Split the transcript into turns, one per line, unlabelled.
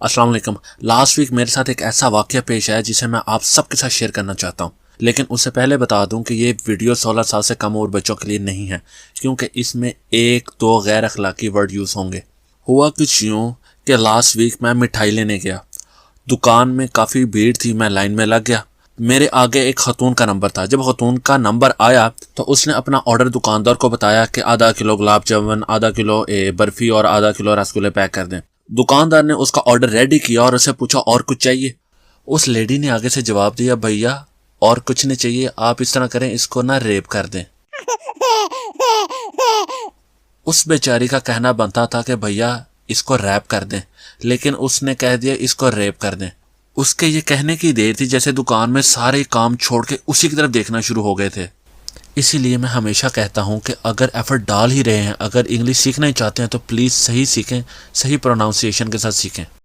अस्सलाम वालेकुम। Last week मेरे साथ एक ऐसा वाक़या पेश आया जिसे मैं आप सबके साथ शेयर करना चाहता हूँ। लेकिन उससे पहले बता दूं कि ये वीडियो 16 साल से कम उम्र बच्चों के लिए नहीं है, क्योंकि इसमें एक दो गैर अखलाकी वर्ड यूज़ होंगे। हुआ कुछ यूँ कि लास्ट वीक मैं मिठाई लेने गया। दुकान में काफ़ी भीड़ थी, मैं लाइन में लग गया। मेरे आगे एक खतून का नंबर था। जब खतून का नंबर आया तो उसने अपना ऑर्डर दुकानदार को बताया कि आधा किलो गुलाब जामुन, आधा किलो बर्फ़ी और आधा किलो रसगुल्ले पैक कर दें। दुकानदार ने उसका ऑर्डर रेडी किया और उससे पूछा और कुछ चाहिए। उस लेडी ने आगे से जवाब दिया, भैया और कुछ नहीं चाहिए, आप इस तरह करें, इसको ना रेप कर दें। उस बेचारी का कहना बनता था कि भैया इसको रैप कर दें, लेकिन उसने कह दिया इसको रेप कर दें। उसके ये कहने की देर थी जैसे दुकान में सारे काम छोड़ के उसी की तरफ देखना शुरू हो गए थे। इसीलिए मैं हमेशा कहता हूँ कि अगर एफर्ट डाल ही रहे हैं, अगर इंग्लिश सीखना ही चाहते हैं तो प्लीज़ सही सीखें, सही प्रोनाउंसिएशन के साथ सीखें।